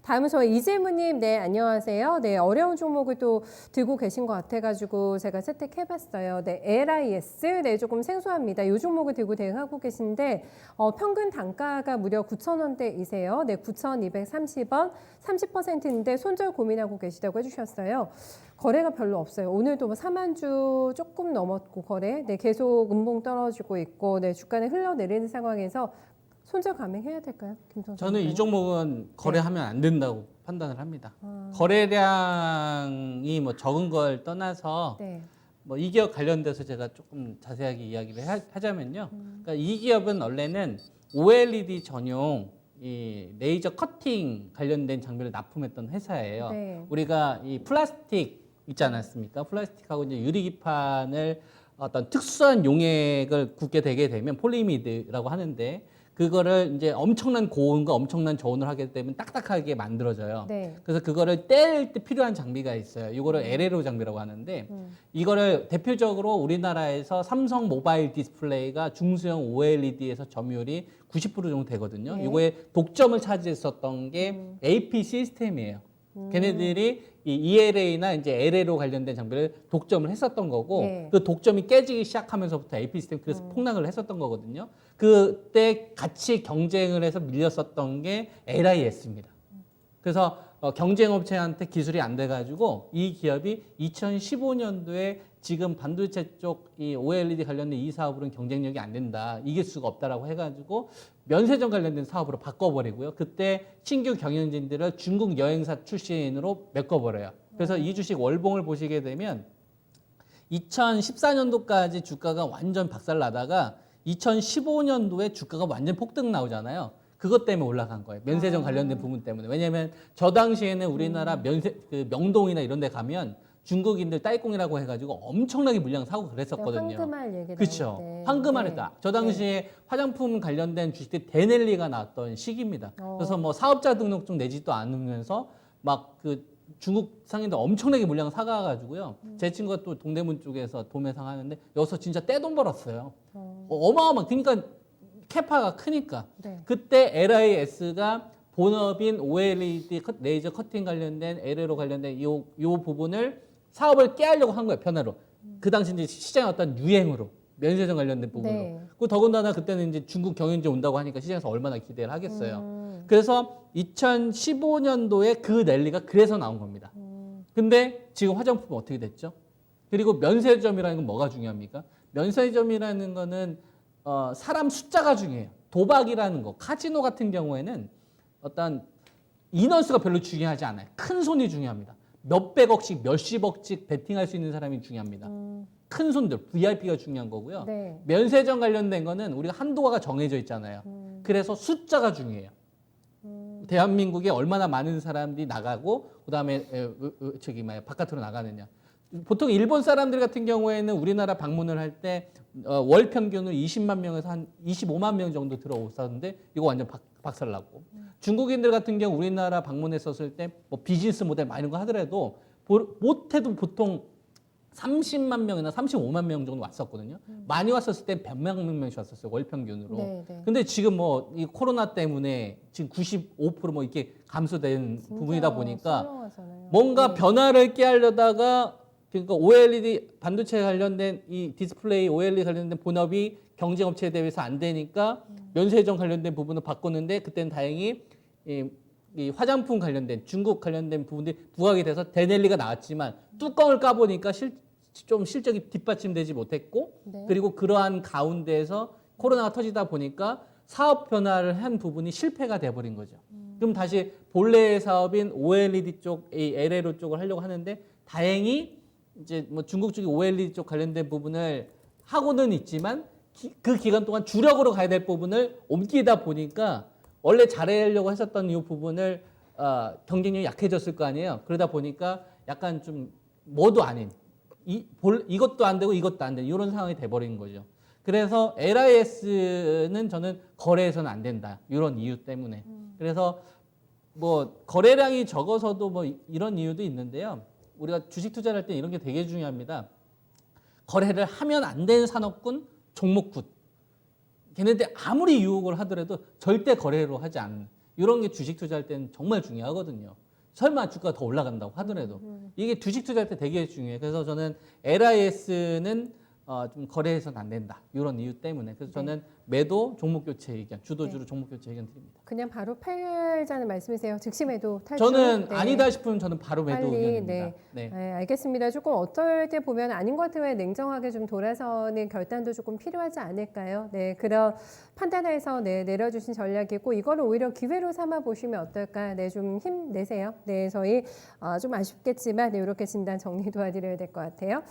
다음은 저희 이재무님, 네, 안녕하세요. 네, 어려운 종목을 또 들고 계신 것 같아가지고 제가 채택해봤어요. 네, LIS, 네, 조금 생소합니다. 이 종목을 들고 대응하고 계신데 평균 단가가 무려 9,000원대이세요. 네, 9,230원, 30%인데 손절 고민하고 계시다고 해주셨어요. 거래가 별로 없어요. 오늘도 뭐 4만 주 조금 넘었고 거래, 네, 계속 음봉 떨어지고 있고, 네, 주가는 흘러내리는 상황에서 손절 가맹해야 될까요, 김성수? 저는 이 종목은 거래하면 안 된다고 판단을 합니다. 거래량이 뭐 적은 걸 떠나서 네. 뭐 이 기업 관련돼서 제가 조금 자세하게 이야기를 하자면요. 그러니까 이 기업은 원래는 OLED 전용 이 레이저 커팅 관련된 장비를 납품했던 회사예요. 네. 우리가 이 플라스틱 있지 않았습니까? 플라스틱하고 이제 유리기판을 어떤 특수한 용액을 굽게 되게 되면 폴리미드라고 하는데 그거를 이제 엄청난 고온과 엄청난 저온을 하게 되면 딱딱하게 만들어져요. 네. 그래서 그거를 뗄 때 필요한 장비가 있어요. 이거를 LRO 장비라고 하는데 이거를 대표적으로 우리나라에서 삼성 모바일 디스플레이가 중수형 OLED에서 점유율이 90% 정도 되거든요. 네. 이거의 독점을 차지했었던 게 AP 시스템이에요. 걔네들이 이 ELA나 이제 LLO 관련된 장비를 독점을 했었던 거고 네. 그 독점이 깨지기 시작하면서부터 AP 시스템 그래서 폭락을 했었던 거거든요. 그때 같이 경쟁을 해서 밀렸었던 게 LIS입니다. 그래서 경쟁업체한테 기술이 안 돼가지고 이 기업이 2015년도에 지금 반도체 쪽 이 OLED 관련된 이 사업으로는 경쟁력이 안 된다, 이길 수가 없다라고 해가지고 면세점 관련된 사업으로 바꿔버리고요. 그때 신규 경영진들을 중국 여행사 출신으로 메꿔버려요. 그래서 이 주식 월봉을 보시게 되면 2014년도까지 주가가 완전 박살나다가 2015년도에 주가가 완전 폭등 나오잖아요. 그것 때문에 올라간 거예요. 면세점 관련된 부분 때문에. 왜냐하면 저 당시에는 우리나라 명동이나 이런 데 가면 중국인들 딸꽁이라고 해가지고 엄청나게 물량 사고 그랬었거든요. 황금알 얘기 그렇죠. 나올 때. 황금알이다. 저 당시에 화장품 관련된 주식들이 대넬리가 나왔던 시기입니다. 그래서 뭐 사업자 등록증 내지도 않으면서 막 그 중국 상인들 엄청나게 물량 사가가지고요. 제 친구가 또 동대문 쪽에서 도매상 하는데 여기서 진짜 떼돈 벌었어요. 어마어마. 그러니까 캐파가 크니까. 네. 그때 LIS가 본업인 OLED 레이저 커팅 관련된 LLO 관련된 요 부분을 사업을 깨하려고 한 거예요, 변화로. 그 당시 이제 시장의 어떤 유행으로, 면세점 관련된 부분으로. 네. 그 더군다나 그때는 이제 중국 경영진 온다고 하니까 시장에서 얼마나 기대를 하겠어요. 그래서 2015년도에 그 랠리가 그래서 나온 겁니다. 근데 지금 화장품은 어떻게 됐죠? 그리고 면세점이라는 건 뭐가 중요합니까? 면세점이라는 거는 사람 숫자가 중요해요. 도박이라는 거, 카지노 같은 경우에는 어떤 인원수가 별로 중요하지 않아요. 큰 손이 중요합니다. 몇백억씩, 몇십억씩 베팅할 수 있는 사람이 중요합니다. 큰 손들, VIP가 중요한 거고요. 네. 면세점 관련된 거는 우리가 한도가 정해져 있잖아요. 그래서 숫자가 중요해요. 대한민국에 얼마나 많은 사람들이 나가고 그다음에 바깥으로 나가느냐. 보통 일본 사람들 같은 경우에는 우리나라 방문을 할 때 월 평균으로 20만 명에서 한 25만 명 정도 들어오셨는데 이거 완전 박살났고, 중국인들 같은 경우 우리나라 방문했었을 때 뭐 비즈니스 모델 막 이런 거 하더라도 못해도 보통 30만 명이나 35만 명 정도 왔었거든요. 많이 왔었을 때 100만 명씩 왔었어요, 월 평균으로. 네, 네. 근데 지금 뭐 이 코로나 때문에 지금 95%뭐 이렇게 감소된 부분이다 보니까 썰렁하잖아요. 뭔가 네. 변화를 깨하려다가, 그러니까 OLED 반도체 관련된 이 디스플레이 OLED 관련된 본업이 경쟁업체에 대해서 안 되니까 면세점 관련된 부분을 바꿨는데 그때는 다행히 이 화장품 관련된 중국 관련된 부분들이 부각이 돼서 대넬리가 나왔지만 뚜껑을 까보니까 좀 실적이 뒷받침되지 못했고, 네. 그리고 그러한 가운데에서 코로나가 터지다 보니까 사업 변화를 한 부분이 실패가 돼버린 거죠. 그럼 다시 본래 사업인 OLED 쪽, 이 LLO 쪽을 하려고 하는데 다행히 이제 뭐 중국 쪽이 OLED 쪽 관련된 부분을 하고는 있지만 그 기간 동안 주력으로 가야 될 부분을 옮기다 보니까 원래 잘하려고 했었던 이 부분을 경쟁력이 약해졌을 거 아니에요. 그러다 보니까 약간 좀 뭐도 아닌 이것도 안 되고 이것도 안 되는 이런 상황이 돼버린 거죠. 그래서 LIS는 저는 거래해서는 안 된다, 이런 이유 때문에. 그래서 뭐 거래량이 적어서도 뭐 이런 이유도 있는데요. 우리가 주식 투자를 할 때 이런 게 되게 중요합니다. 거래를 하면 안 되는 산업군, 종목군. 걔네들 아무리 유혹을 하더라도 절대 거래로 하지 않는. 이런 게 주식 투자할 때는 정말 중요하거든요. 설마 주가가 더 올라간다고 하더라도 이게 주식 투자할 때 되게 중요해요. 그래서 저는 LIS는 좀 거래해서는 안 된다. 이런 이유 때문에. 그래서 저는 매도 종목 교체 의견, 주도주로 종목 교체 의견 드립니다. 그냥 바로 팔자는 말씀이세요. 즉시 매도 탈출. 저는 네. 아니다 싶으면 저는 바로 매도 빨리, 의견입니다. 네. 네. 네, 알겠습니다. 조금 어떨 때 보면 아닌 것 같으면 냉정하게 좀 돌아서는 결단도 조금 필요하지 않을까요? 네, 그런 판단해서 내려주신 전략이고 이거를 오히려 기회로 삼아 보시면 어떨까? 네, 좀 힘내세요. 네, 저희 좀 아쉽겠지만 네, 이렇게 진단 정리 도와드려야 될 것 같아요.